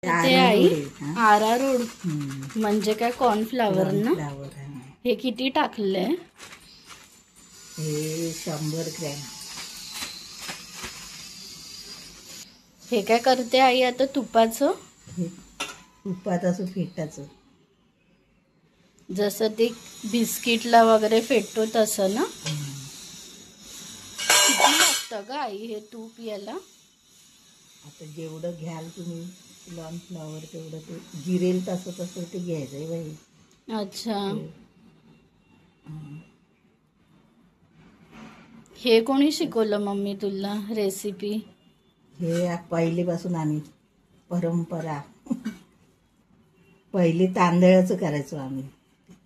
ते आई आरारोड म्हणजे काय कॉर्नफ्लावर ना. हे किती टाकलंय? हे 100 ग्रॅम. हे काय करते आई आता? तुपाचं फेटाचं, जसं ते बिस्किटला वगैरे फेटतो तसं ना. किती लागतं ग आई हे तूप याला? आता जेवढं घ्याल तुम्ही कॉर्नफ्लॉवर तेवढं ते जिरेल तसं तसं ते घ्यायचंय बाई. अच्छा. हे कोणी शिकवलं मम्मी तुला रेसिपी? हे पहिलेपासून आम्ही परंपरा. पहिले तांदळाचं करायचो आम्ही.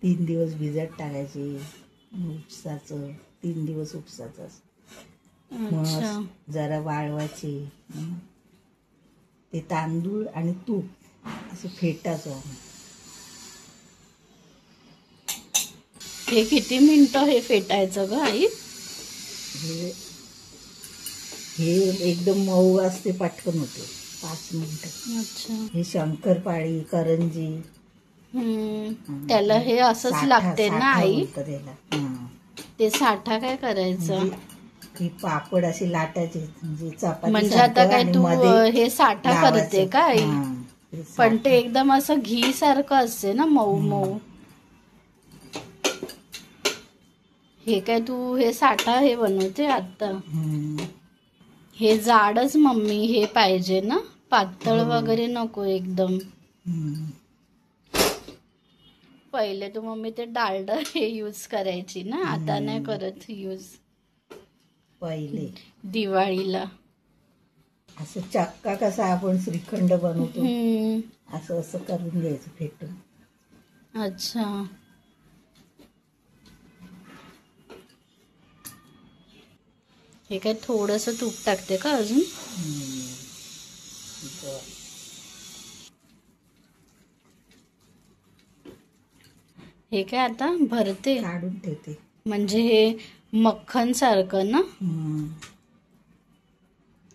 3 दिवस भिजत टाकायचे. उपसाचं 3 दिवस उपसाचं. मग जरा वाळवायचे. ते तांदूळ आणि तूप असं फेटायचं आम्ही. हे किती मिनिटं हे फेटायचं ग आई? हे एकदम मऊ असते, पटकन होते 5 मिनिटं. अच्छा. हे शंकरपाळी, करंजी त्याला हे असंच लागते ना आई? त्याला ते साठा काय करायचं? ही पापड अशी लाटायची म्हणजे चपाती. म्हणजे आता काय तू हे साठा करते का आई? पण ते एकदम असं घी सारखं असते ना, मऊ मऊ. हे काय तू हे साठा हे बनवते आता? हे जाडच मम्मी हे पाहिजे ना, पातळ वगैरे नको एकदम. पहिले तू मम्मी ते डालडा हे यूज करायची ना, आता नाही करत यूज. पहिले दिवाळीला असं चक्का कसा आपण श्रीखंड बनवतो असं असं करून घ्यायचं फेटून. अच्छा. हे काय थोडंसं तूप टाकते का अजून? हे काय आता भरते, काढून ठेवते. म्हणजे हे मक्खन सारखं ना.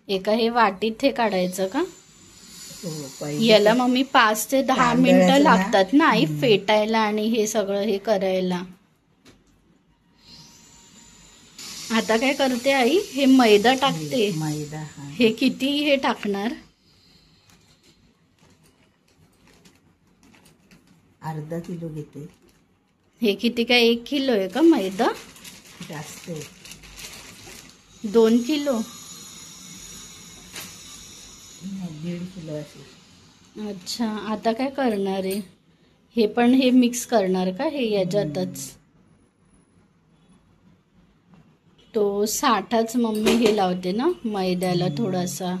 एका हे वाटीत हे काढायचं का? याला मम्मी 5 ते 10 मिनिटं लागतात ना आई फेटायला आणि हे सगळं हे करायला. आता काय करते आई? हे मैदा टाकते. मैदा हे किती हे टाकणार? अर्धा किलो घेते. हे किती काय 1 किलो आहे का मैदा? जास्त. 2 किलो? 1.5 किलो असेल. अच्छा. आता काय करणार आहे? हे पण हे मिक्स करणार का हे याच्यातच? तो साठाच मम्मी हे लावते ना मैद्याला थोडासा,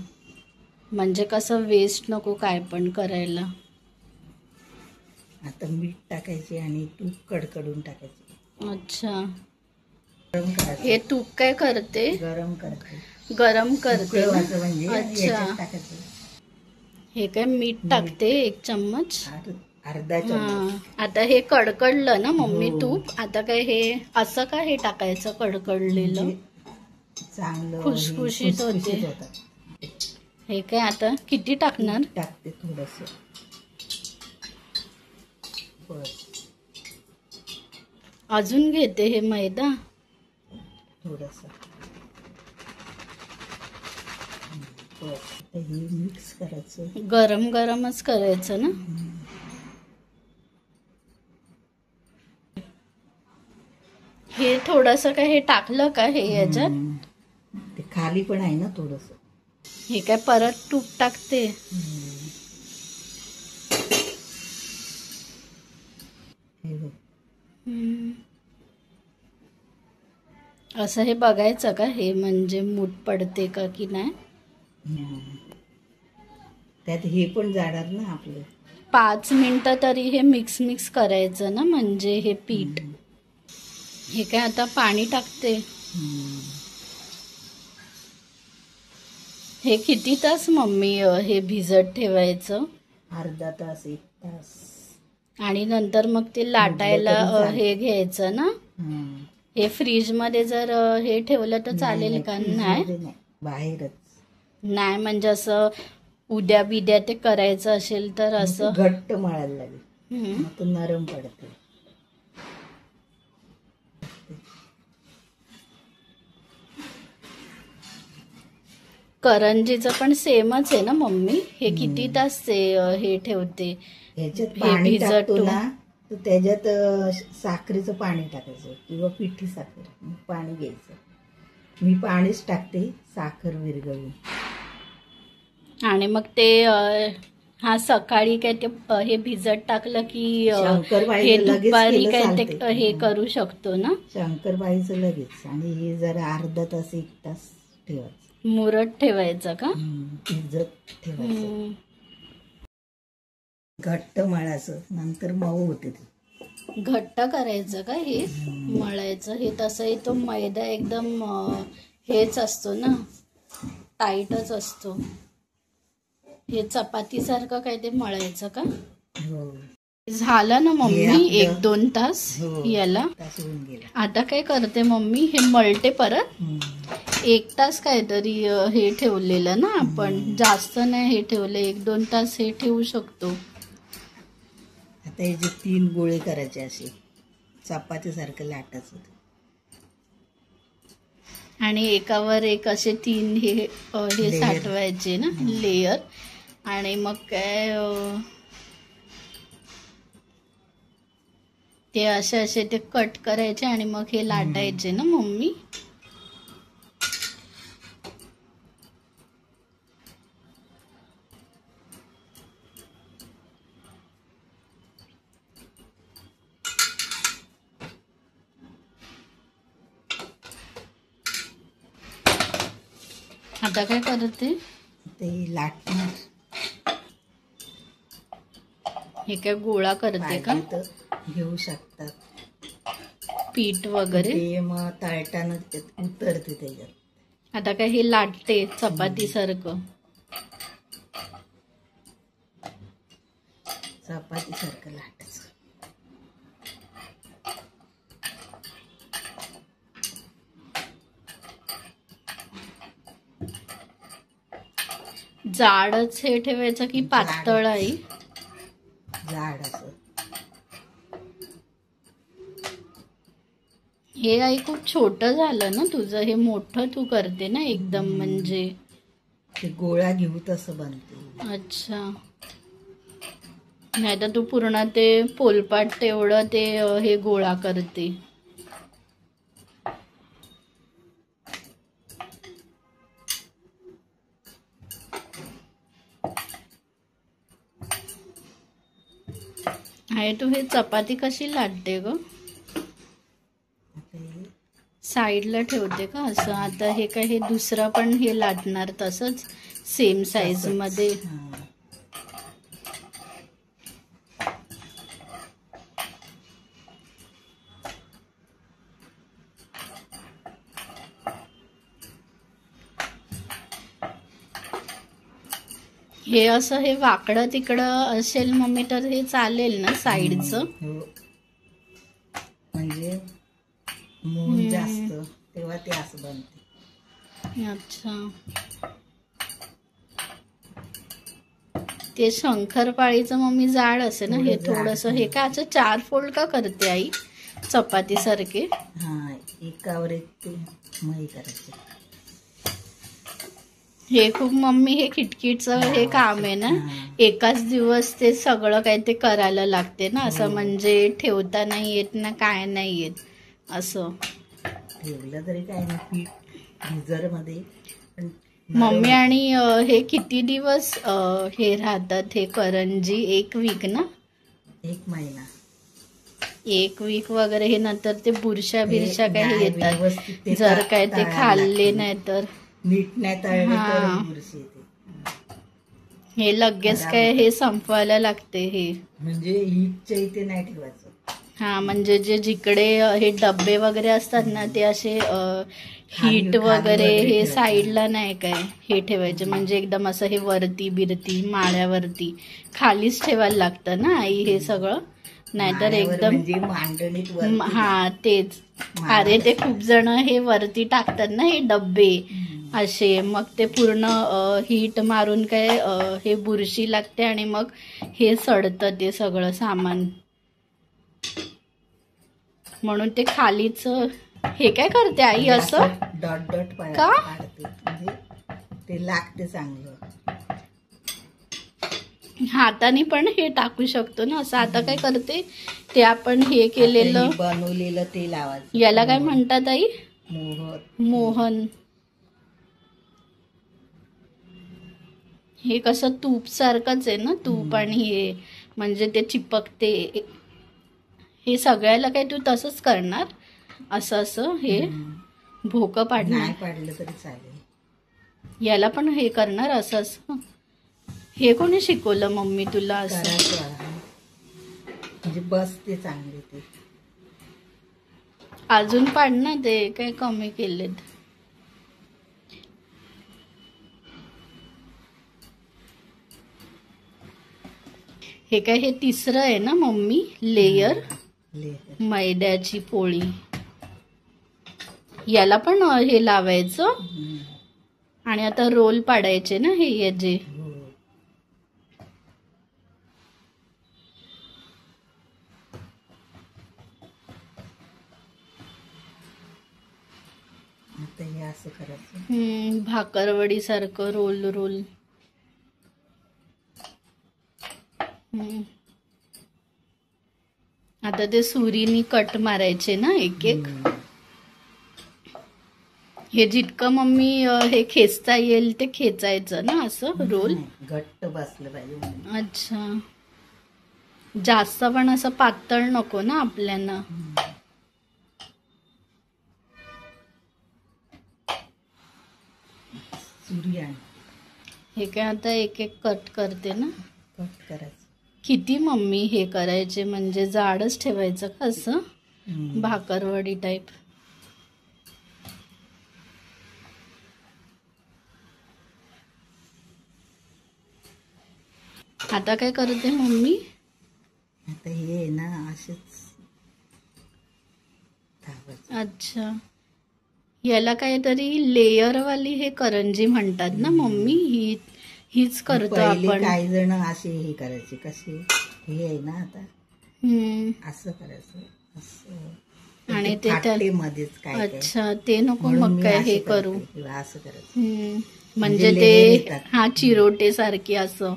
म्हणजे कसं वेस्ट नको काय पण करायला. आता मीठ टाकायचे आणि तूप कडकडून टाकायचे. अच्छा. गरम करायचं. हे तूप काय करते? गरम करते. गरम करते म्हणजे अच्छा. टाकायचं. हे काय मीठ टाकते 1 चम्मच. अर्धा चम्मच. आता हे कडकडलं ना मम्मी तूप. आता काय हे असं का हे टाकायचं कडकडलेलं? चांगलं खुसखुशीत होते. हे काय आता किती टाकणार? टाकते थोडस. अजून घेते हे मैदा थोडस. हे मिक्स करायचं. गरम गरमच करायचं ना. हे थोडस काय हे टाकलं का हे याच्यात? ते खाली पण आहे ना थोडस. हे काय परत तूप टाकते. असं हे बघायचं का हे म्हणजे मूठ पडते का की नाही? त्यात हे पण जाणार ना आपलं. 5 मिनिटं तरी हे मिक्स करायचं ना, म्हणजे हे पीठ. हे काय आता पाणी टाकते. हे किती तास मम्मी हे भिजत ठेवायचं? अर्धा तास 1 तास. आणि नंतर मग ते लाटायला हे घ्यायचं ना. हे फ्रीज मध्ये जर हे ठेवलं तर चालेल का? नाही बाहेरच. नाही म्हणजे असं उद्या बिद्या ते करायचं असेल तर असं घट्ट मळायला लागेल, हम्म. मग तो नरम पडते. करंजीचं पण सेमच आहे ना मम्मी? हे किती तास हे ठेवते? ह्याच्यात हे पाणी भिजत टाकतो ठेवून? ना, तर त्याच्यात साखरेचं पाणी टाकायचं किंवा पिठी साखर, मग पाणी घ्यायचं. मी पाणीच टाकते, साखर विरघळून. आणि मग ते हा सकाळी काय ते हे भिजत टाकलं की हे शंकरपाळीचं लगेच दुपारी केलं काय ते चालते. हे करू शकतो ना? शंकरपाळीचं लगेच. आणि हे जरा अर्धा तास 1 तास ठेवायचं. मुरत ठेवायचं का? भिजत ठेवायचं. हम्म. घट्ट मळायचं, नंतर मऊ होते ते. घट्ट करायचं का हे मळायचं? हे तसंही तो मैदा एकदम हेच असतो ना, टाईटच असतो. हे चपातीसारखं काय ते मळायचं का? हो. झालं ना हे मम्मी आपलं- 1-2 तास हो. याला. तास होऊन गेला. आता काय करते मम्मी, हे मळते परत. 1 तास काहीतरी हे ठेवलेलं ना आपण, जास्त नाही हे ठेवलं. 1-2 तास हे ठेवू शकतो. आता याचे 3 गोळे करायचे, असे चपातीसारखं लाटायचं. आणि एकावर एक असे 3 हे Layer. साठवायचे ना, लेयर. आणि मग काय ते असे ते कट करायचे आणि मग हे लाटायचे ना मम्मी? आता काय करते? ते लाटणार. हे काय गोळा करते का? पाहिजे तर घेऊ शकतात पीठ वगैरे. ते मग तळताना उतरते त्याच्यात. आता काय हे लाटते चपाती सारखं. चपाती सारखं लाटायचं. जाडच हे ठेवायचं की पातळ आहे? जाड असं. हे आई खूप छोटं झालं ना तुझं. हे मोठं तू करते ना एकदम, म्हणजे ते गोळा घेऊ तसं बनते. अच्छा. नाही तर तू पूर्ण ते पोलपाट तेवढं ते हे गोळा करते. आहे तू हे चपाती कशी लाटते ग? साईडला ठेवते का असं? आता हे काय हे दुसरं पण हे लाटणार तसंच सेम साईज मध्ये? हे असं हे वाकडं तिकडं असेल मम्मी तर हे चालेल ना साईडचं? म्हणजे मून जास्त तेव्हा ते असं बनते. अच्छा. ते शंकरपाळीचं मम्मी जाड असे ना, हे थोडस. हे काय असं 4 फोल्ड का करते आई चपाती सारखे? हा, एकावर एक ते मही करायचे. हे खूप मम्मी हे किटकिटचं हे काम आहे ना. एकाच दिवस ते सगळं काय ते करायला लागते ना, असं म्हणजे ठेवता नाही येत ना, काय नाही येत असं. ठेवलं तरी काय नाही, पीठ भिजर मध्ये. मम्मी आणि हे किती दिवस हे राहतात हे करंजी? 1 वीक ना? 1 महिना. 1 वीक वगैरे. हे नंतर ते बुरशा बिरशा काही येतात व्यवस्थित ते जर काय ते तळायला खाल्ले लागते. नाही तर. नीट नाही तळले तर बुरशी येते. हे लगेच काय हे संपवायला लागते हे. म्हणजे हीटच्या इथे नाही ठेवायचं. हा, म्हणजे जे जिकडे हे डब्बे वगैरे असतात ना, ते असे हीट वगैरे हे साईडला नाही काय हे ठेवायचे. म्हणजे एकदम असं हे वरती बिरती माळ्यावरती खालीच ठेवायला लागतं ना आई हे सगळं, नाहीतर एकदम मांडणीत. हा तेच. अरे ते खूप जण हे वरती टाकतात ना हे डब्बे, असे मग ते पूर्ण हीट मारून काय हे बुरशी लागते आणि मग हे सडतं ते सगळं सामान, म्हणून ते खालीच हे काय करते आई असं डॉट डॉट का? पाडते म्हणजे ते लागते चांगलं. हाताने पण हे टाकू शकतो ना असं. आता काय करते ते आपण हे केलेलं बनवलेलं ते लावायचं. याला काय म्हणतात आई? मोहन. हे कसं तूप सारखंच आहे ना, तूप आणि हे म्हणजे ते चिपकते. हे सगळ्याला काय तू तसंच करणार असं असं हे भोकं पाडणार? नाही पाडलं तरी चालेल. याला पण हे करणार असं असं? हे कोणी शिकवलं मम्मी तुला असं? म्हणजे बसते चांगले ते. अजून पाड ना, ते काय कमी केलेत. हे काय हे तिसरं आहे ना मम्मी लेयर मैद्याची पोळी. याला पण हे लावायचं आणि आता रोल पाडायचे ना हे याचे. आता हे असं करायचं. भाकरवडी सारखं रोल रोल. आता ते सुरीनी कट मारायचे ना एक एक. हे जितकं मम्मी हे खेचता येईल ते खेचायचं ना असं रोल. घट्ट बसलं पाहिजे. अच्छा, जास्त पण असं पातळ नको ना आपल्याला. सुरी आहे. हे काय आता एक एक कट करते ना. कट करायचं. किती मम्मी हे करायचे म्हणजे जाडच ठेवायचं का असं भाकरवडी टाईप? आता काय करते मम्मी? आता हे ना असेच. अच्छा, याला काहीतरी लेयर वाली हे करंजी म्हणतात ना मम्मी? हीच करतो आपण. काही जण असे हे करायचे कसे हे आहे ना आता असं करायचं असं आणि ते मध्येच काय. अच्छा, ते नको मग काय हे करू असं करायचं म्हणजे ते हा चिरोटे सारखी असं.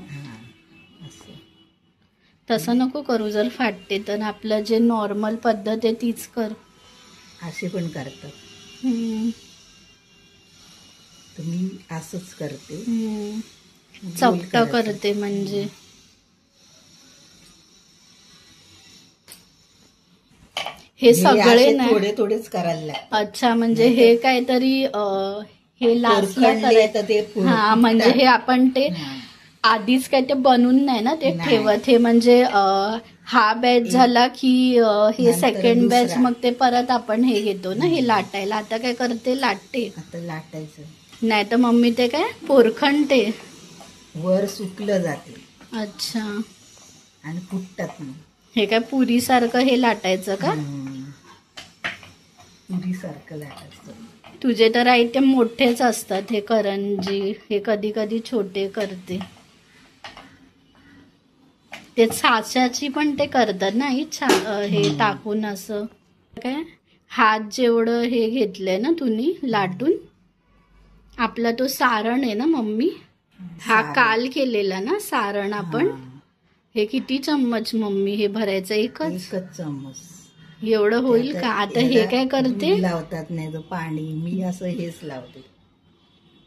तसं नको करू, जर फाटते तर. आपलं जे नॉर्मल पद्धत आहे तीच कर. असे पण करतात. मी असंच करते. चपटा करते म्हणजे. हे सगळे नाही, थोडे थोडेच करायला लागतात. अच्छा, म्हणजे हे काहीतरी हे लास्टला करायचं. हा, म्हणजे हे आपण ते आधीच काय ते बनवून नाही ना ते ठेवत. हे म्हणजे हा बॅच झाला की हे सेकंड बॅच, मग ते परत आपण हे घेतो ना हे लाटायला. आता काय करते लाटते. आता लाटायचं नाही तर मम्मी ते काय पोरखंडते. वर सुकलं जाते. अच्छा, आणि फुटतात मग. हे काय पुरी सारखं हे लाटायचं का? पुरी सारखं लाटायचं. तुझे तर आई ते मोठेच असतात हे करंजी. हे कधी कधी छोटे करते. ते साच्याची पण ते करतात ना हे टाकून असं. काय हात जेवढं हे घेतलंय ना तुम्ही लाटून. आपला तो सारण आहे ना मम्मी, हा काल केलेला ना सारण आपण. हे किती चम्मच मम्मी हे भरायचं? एकच चम्मच. एवढं होईल का? आता हे काय करते लावतात नाही तर पाणी. मी असं हेच लावते.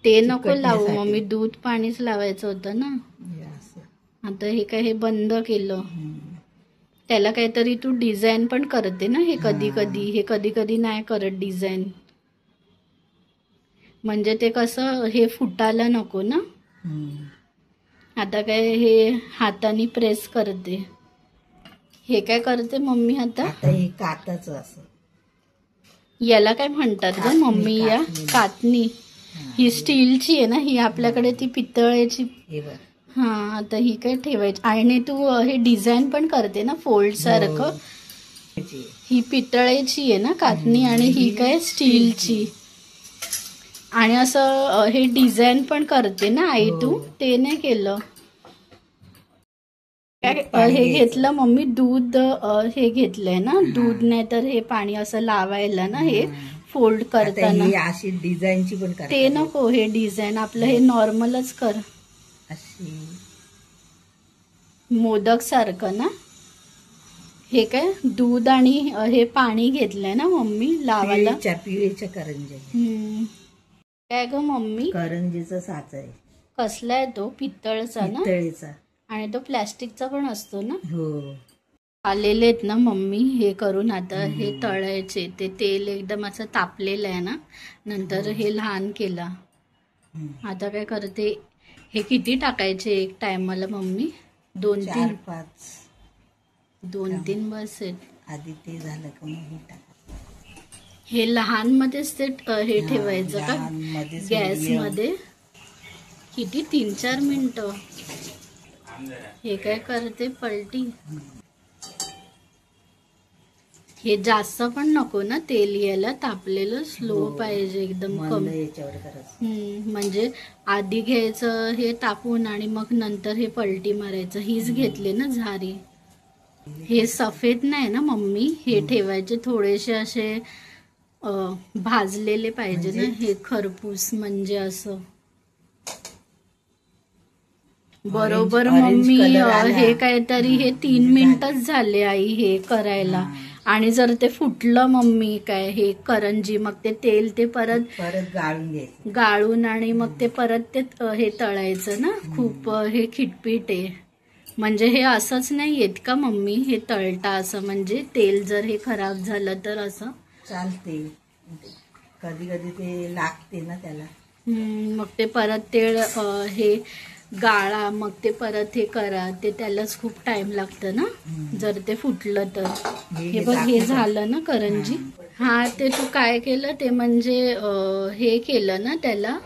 ते नको लावू मम्मी, दूध पाणीच लावायचं होतं ना. आता हे काय हे बंद केलं. त्याला काहीतरी तू डिझाईन पण करते ना हे कधी कधी. हे कधी कधी नाही करत डिझाईन. म्हणजे ते कसं हे फुटायला नको ना. आता काय हे हाताने प्रेस करते. हे काय करते मम्मी आता? हे काताचं असं. याला काय म्हणतात ग मम्मी? या कातनी. ही स्टीलची आहे ना, ही आपल्याकडे ती पितळेची. हा, आता ही काय ठेवायची. आणि तू हे डिझाईन पण करते ना फोल्ड सारखं. ही पितळेची आहे ना कातनी आणि ही काय स्टीलची. आणि असं हे डिझाईन पण करते ना आई तू? ते नाही केलं. हे घेतलं मम्मी दूध, हे घेतलंय ना दूध, नाही तर हे पाणी असं लावायला ना, हे फोल्ड करताना अशी डिझाईनची पण ते नको, हे डिझाईन आपलं हे नॉर्मलच कर, अशी मोदक सारखं ना. हे काय दूध आणि हे पाणी घेतलंय ना मम्मी लावायला. पिळीच्या करंज्या. काय ग मम्मी? करंजीचा साचा आहे. कसला आहे तो? पितळचा ना? पितळेचा. आणि तो प्लॅस्टिकचा पण असतो ना. हो. आलेले आहेत ना मम्मी हे करून. आता हे तळायचे. ते तेल एकदम असं तापलेलं आहे ना, नंतर हे लहान केला. आता काय करते, हे किती टाकायचे एक टायमाला मम्मी? 2-3 5 2-3 बस आहेत. आधी ते झालं का मग हे टाकायचं. हे लहान मध्येच ते हे ठेवायचं का गॅस मध्ये? किती 3-4 मिनिटं. हे काय करते पलटी. हे जास्त पण नको ना तेल यायला, तापलेलं स्लो पाहिजे एकदम कमी. म्हणजे आधी घ्यायचं हे तापून आणि मग नंतर हे पलटी मारायचं. हीच घेतली ना झारी. हे सफेद नाही ना मम्मी, हे ठेवायचे थोडेसे असे भाजलेले पाहिजे ना, हे खरपूस म्हणजे असं. बरोबर मम्मी, हे काहीतरी हे 3 मिनिटच झाले आई हे करायला. आणि जर ते फुटलं मम्मी काय हे करंजी, मग ते तेल ते परत गाळून आणि मग ते परत ते हे तळायचं ना. खूप हे खिटपीट आहे. म्हणजे हे असंच नाही येत का मम्मी हे तळता असं? म्हणजे तेल जर हे खराब झालं तर असं चालते. कधी कधी ते लागते ना त्याला. मग ते परत ते हे गाळा, मग ते परत हे करा, ते त्यालाच खूप टाइम लागतं ना जर ते फुटलं तर. हे बघ हे झालं ना करंजी. हा ते तू काय केलं ते म्हणजे हे केलं ना त्याला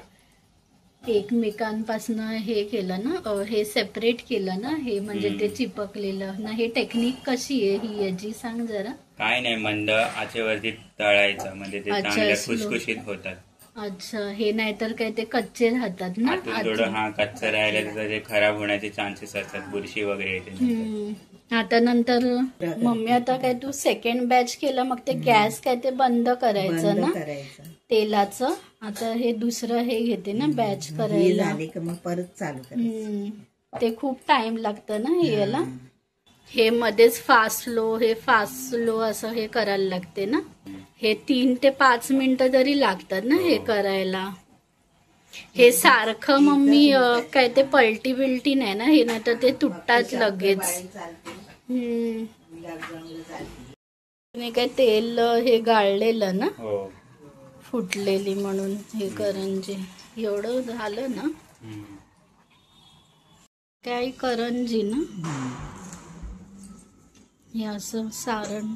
एकमेकांपासून हे केलं ना, हे सेपरेट केलं ना, हे म्हणजे ते चिपकलेलं ना. हे टेक्निक कशी आहे ही याची सांग जरा. काय नाही, मंद आचेवरती तळायचं म्हणजे ते चांगल्या खुसखुशीत होतात. अच्छा, हे नाहीतर काय ते कच्चे राहतात ना. थोडं कच्चं राहिलं तर ते खराब होण्याचे चान्सेस असतात, बुरशी वगैरे येते. आता नंतर मम्मी आता काय तू सेकंड बॅच केलं, मग ते गॅस काय ते बंद करायचं ना तेलाचं. आता हे दुसरं हे घेते ना बॅच करायला. मग परत चालू करायचं. ते खूप टाइम लागतं ना हे याला. हे मध्येच फास्ट स्लो, हे फास्ट स्लो असं हे करायला लागते ना. हे 3 ते 5 मिनिटं तरी लागतात ना हे करायला. हे सारखं मम्मी काय ते पलटी बिलटी नाही ना हे, नाही तर ते तुटतात लगेच. काय तेल हे गाळलेलं ना, फुटलेली म्हणून हे करंजी. एवढं झालं ना काय करंजी ना, हे असं सारण.